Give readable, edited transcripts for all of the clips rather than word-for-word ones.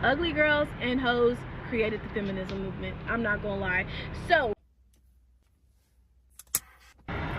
Ugly girls and hoes created the feminism movement. I'm not gonna lie. So,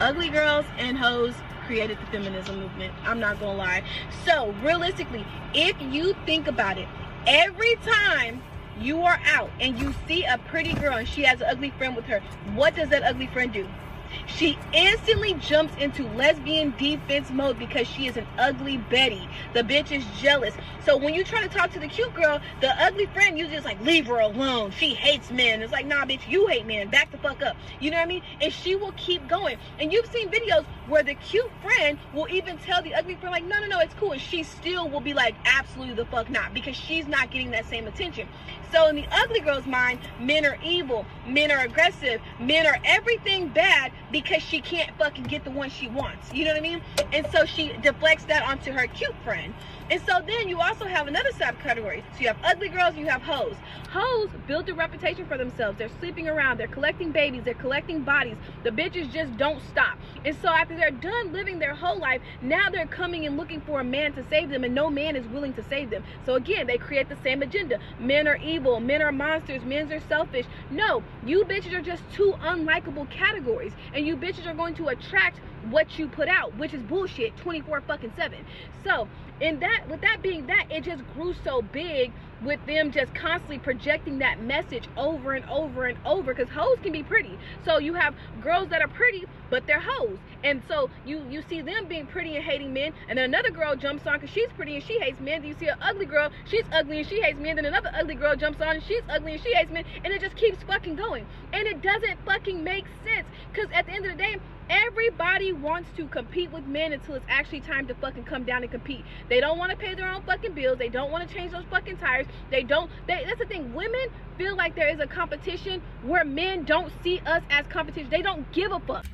ugly girls and hoes created the feminism movement. I'm not gonna lie. So, realistically, if you think about it, every time you are out and you see a pretty girl and she has an ugly friend with her, what does that ugly friend do? She instantly jumps into lesbian defense mode because she is an ugly Betty. The bitch is jealous. So when you try to talk to the cute girl, the ugly friend, you just like, leave her alone. She hates men. It's like, nah, bitch, you hate men. Back the fuck up. You know what I mean? And she will keep going. And you've seen videos where the cute friend will even tell the ugly friend, like, no, it's cool. And she still will be like, absolutely the fuck not, because she's not getting that same attention. So in the ugly girl's mind, men are evil, men are aggressive, men are everything bad because she can't fucking get the one she wants. You know what I mean? And so she deflects that onto her cute friend. And so then you also have another subcategory. So you have ugly girls, you have hoes. Hoes build a reputation for themselves. They're sleeping around, they're collecting babies, they're collecting bodies. The bitches just don't stop. And so after they're done living their whole life, now they're coming and looking for a man to save them, and no man is willing to save them. So again, they create the same agenda. Men are evil, men are monsters, men are selfish. No, you bitches are just two unlikable categories, and you bitches are going to attract what you put out, which is bullshit 24/7. So with that being that, it just grew so big with them just constantly projecting that message over and over and over, because hoes can be pretty. So you have girls that are pretty, but they're hoes. And so you see them being pretty and hating men, and then another girl jumps on because she's pretty and she hates men. Then you see an ugly girl, she's ugly and she hates men. Then another ugly girl jumps on and she's ugly and she hates men. And it just keeps fucking going. And it doesn't fucking make sense, because at the end of the day, everybody wants to compete with men until it's actually time to fucking come down and compete. They don't want to pay their own fucking bills. They don't want to change those fucking tires. That's the thing. Women feel like there is a competition where men don't see us as competition. They don't give a fuck.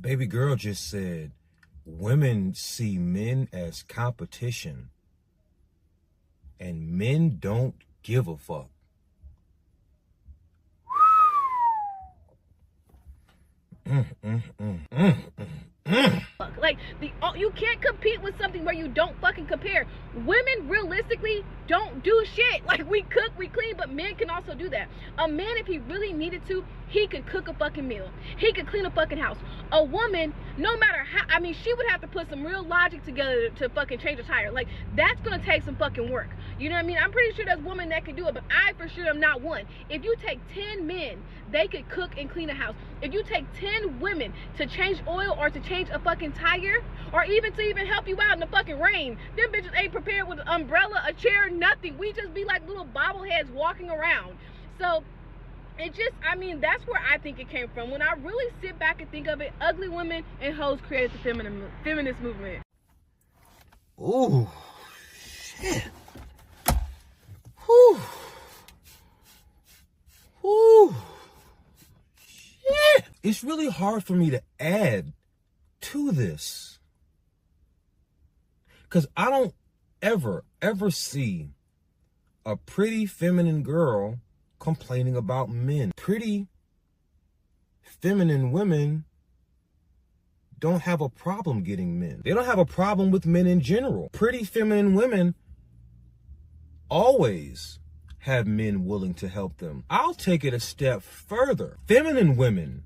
Baby girl just said women see men as competition and men don't give a fuck. Like, you can't compete with something where you don't fucking compare. Women realistically don't do shit. Like, we cook, we clean, but men can also do that. A man, if he really needed to, he could cook a fucking meal. He could clean a fucking house. A woman, no matter how, I mean, she would have to put some real logic together to fucking change a tire. Like, that's gonna take some fucking work. You know what I mean? I'm pretty sure there's women that can do it, but I for sure am not one. If you take 10 men, they could cook and clean a house. If you take 10 women to change oil or to change a fucking tire, or even to even help you out in the fucking rain, them bitches ain't prepared with an umbrella, a chair, nothing. We just be like little bobbleheads walking around. So it just, I mean, that's where I think it came from. When I really sit back and think of it, ugly women and hoes created the feminist movement. Ooh, shit. Whew. Whew. Shit. It's really hard for me to add to this, because I don't ever see a pretty feminine girl complaining about men. Pretty feminine women don't have a problem getting men. They don't have a problem with men in general. Pretty feminine women always have men willing to help them. I'll take it a step further. Feminine women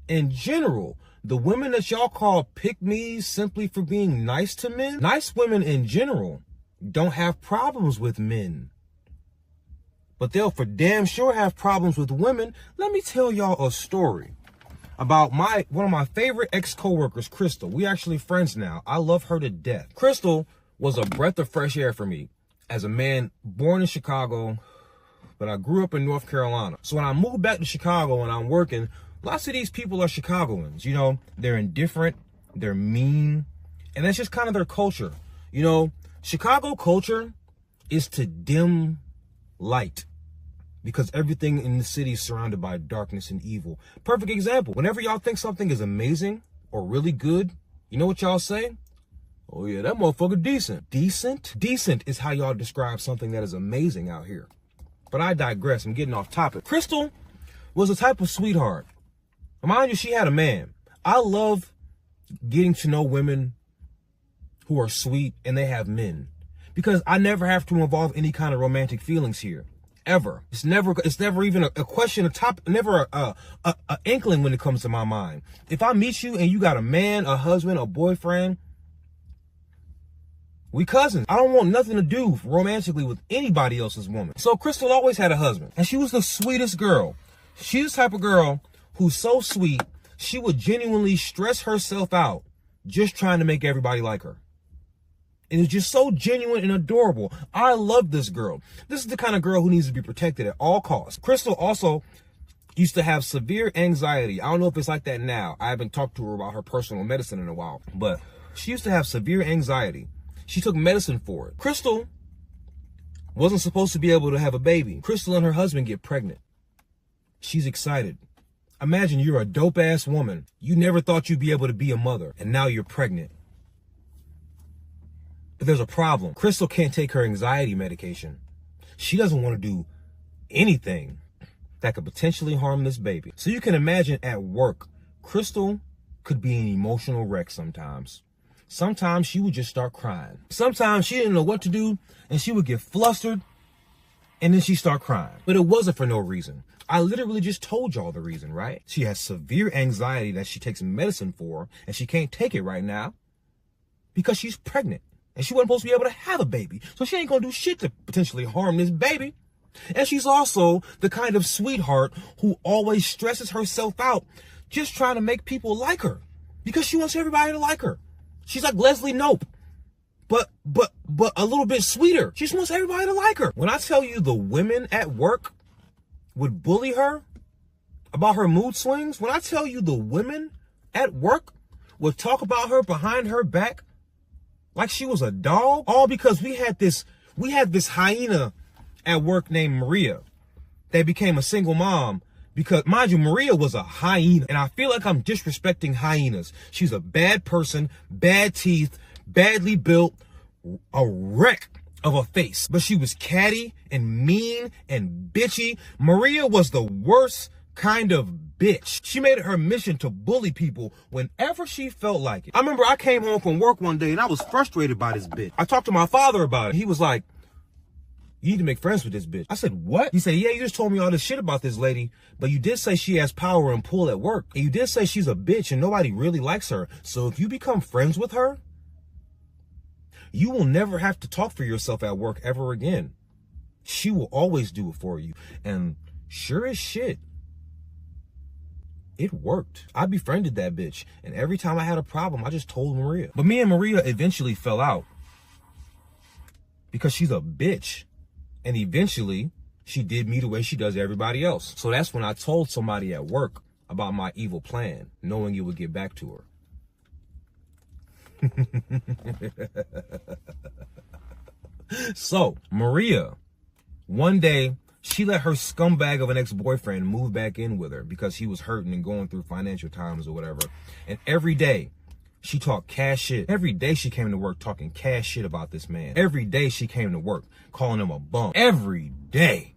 in general, the women that y'all call pick-me's simply for being nice to men, nice women in general don't have problems with men. But they'll for damn sure have problems with women. Let me tell y'all a story about one of my favorite ex-coworkers, Crystal. We actually friends now. I love her to death. Crystal was a breath of fresh air for me as a man born in Chicago, but I grew up in North Carolina. So when I moved back to Chicago and I'm working, lots of these people are Chicagoans. You know, they're indifferent, they're mean, and that's just kind of their culture. You know, Chicago culture is to dim light, because everything in the city is surrounded by darkness and evil. Perfect example. Whenever y'all think something is amazing or really good, you know what y'all say? Oh yeah, that motherfucker decent. Decent? Decent is how y'all describe something that is amazing out here. But I digress. I'm getting off topic. Crystal was a type of sweetheart. Mind you, she had a man. I love getting to know women who are sweet and they have men. Because I never have to involve any kind of romantic feelings here. Ever. It's never even a question, a topic, never a inkling when it comes to my mind. If I meet you and you got a man, a husband, a boyfriend, we cousins. I don't want nothing to do romantically with anybody else's woman. So Crystal always had a husband, and she was the sweetest girl. She's the type of girl who's so sweet, she would genuinely stress herself out just trying to make everybody like her. And it's just so genuine and adorable. I love this girl. This is the kind of girl who needs to be protected at all costs. Crystal also used to have severe anxiety. I don't know if it's like that now. I haven't talked to her about her personal medicine in a while, but she used to have severe anxiety. She took medicine for it. Crystal wasn't supposed to be able to have a baby. Crystal and her husband get pregnant. She's excited. Imagine you're a dope ass woman. You never thought you'd be able to be a mother, and now you're pregnant. But there's a problem. Crystal can't take her anxiety medication. She doesn't want to do anything that could potentially harm this baby. So you can imagine at work, Crystal could be an emotional wreck sometimes. Sometimes she would just start crying. Sometimes she didn't know what to do, and she would get flustered, and then she'd start crying. But it wasn't for no reason. I literally just told y'all the reason, right? She has severe anxiety that she takes medicine for, and she can't take it right now because she's pregnant. And she wasn't supposed to be able to have a baby. So she ain't gonna do shit to potentially harm this baby. And she's also the kind of sweetheart who always stresses herself out just trying to make people like her. Because she wants everybody to like her. She's like Leslie Knope. But a little bit sweeter. She just wants everybody to like her. When I tell you the women at work would bully her about her mood swings, when I tell you the women at work would talk about her behind her back like she was a dog, all because we had this hyena at work named Maria that became a single mom. Because, mind you, Maria was a hyena, and I feel like I'm disrespecting hyenas. She's a bad person, bad teeth, badly built, a wreck of a face. But she was catty and mean and bitchy. Maria was the worst kind of bitch. She made it her mission to bully people whenever she felt like it. I remember I came home from work one day and I was frustrated by this bitch. I talked to my father about it. He was like, "You need to make friends with this bitch." I said, "What?" He said, "Yeah, you just told me all this shit about this lady, but you did say she has power and pull at work. And you did say she's a bitch and nobody really likes her. So if you become friends with her, you will never have to talk for yourself at work ever again. She will always do it for you." And sure as shit, it worked. I befriended that bitch. And every time I had a problem, I just told Maria. But me and Maria eventually fell out because she's a bitch. And eventually, she did me the way she does everybody else. So that's when I told somebody at work about my evil plan, knowing it would get back to her. So, Maria, one day, she let her scumbag of an ex-boyfriend move back in with her because he was hurting and going through financial times or whatever. And every day, she talked cash shit. Every day she came to work talking cash shit about this man. Every day she came to work calling him a bum. Every day.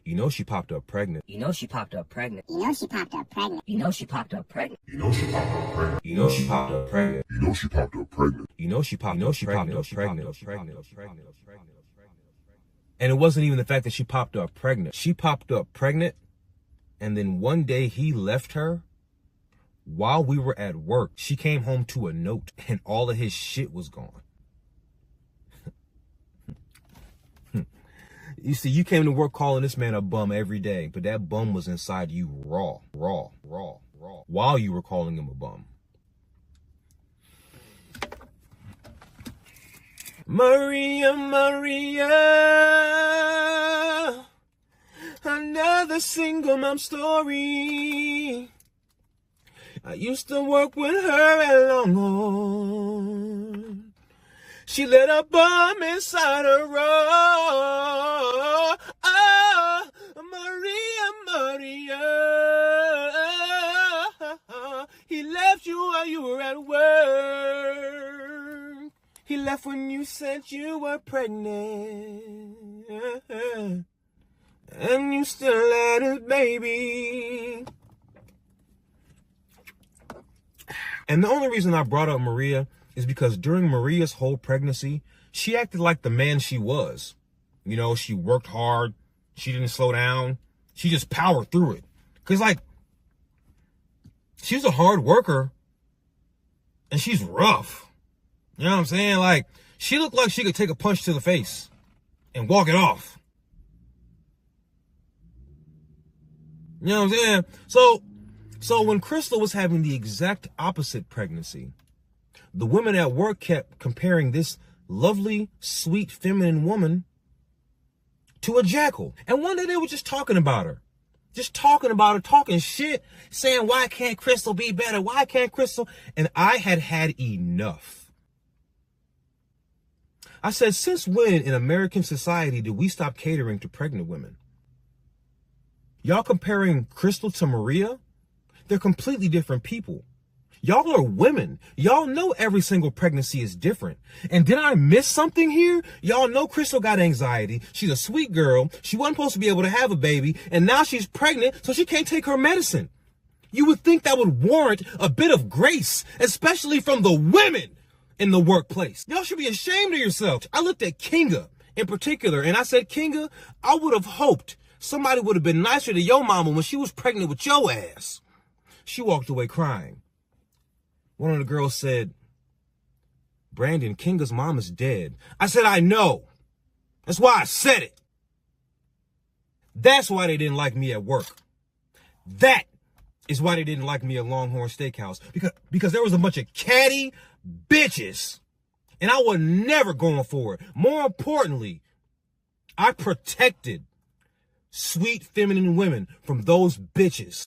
You know she popped up pregnant. You know she popped up pregnant. You know she popped up pregnant. You know she popped up pregnant. You know she popped up pregnant. You know she popped up pregnant. You know she popped up pregnant. You know she popped up pregnant. And it wasn't even the fact that she popped up pregnant. She popped up pregnant, and then one day he left her while we were at work. She came home to a note, and all of his shit was gone. You see, you came to work calling this man a bum every day, but that bum was inside you raw, while you were calling him a bum. Maria, Maria, another single mom story. I used to work with her at Longhorn. She let a bum inside her raw. Oh, Maria, Maria, he left you while you were at work. He left when you said you were pregnant, and you still had his baby. And the only reason I brought up Maria is because during Maria's whole pregnancy, she acted like the man she was. You know, she worked hard. She didn't slow down. She just powered through it. Because, like, she's a hard worker and she's rough. You know what I'm saying? Like, she looked like she could take a punch to the face and walk it off. You know what I'm saying? So when Crystal was having the exact opposite pregnancy, the women at work kept comparing this lovely, sweet, feminine woman to a jackal. And one day they were just talking about her. Just talking about her, talking shit, saying, why can't Crystal be better? Why can't Crystal? And I had enough. I said, since when in American society did we stop catering to pregnant women? Y'all comparing Crystal to Maria? They're completely different people. Y'all are women. Y'all know every single pregnancy is different. And did I miss something here? Y'all know Crystal got anxiety. She's a sweet girl. She wasn't supposed to be able to have a baby. And now she's pregnant, so she can't take her medicine. You would think that would warrant a bit of grace, especially from the women in the workplace. Y'all should be ashamed of yourselves. I looked at Kinga in particular, and I said, Kinga, I would have hoped somebody would have been nicer to your mama when she was pregnant with your ass. She walked away crying. One of the girls said, Brandon, Kinga's mom is dead. I said, I know. That's why I said it. That's why they didn't like me at work. That is why they didn't like me at Longhorn Steakhouse. Because there was a bunch of catty bitches. And I was never going for it. More importantly, I protected sweet feminine women from those bitches.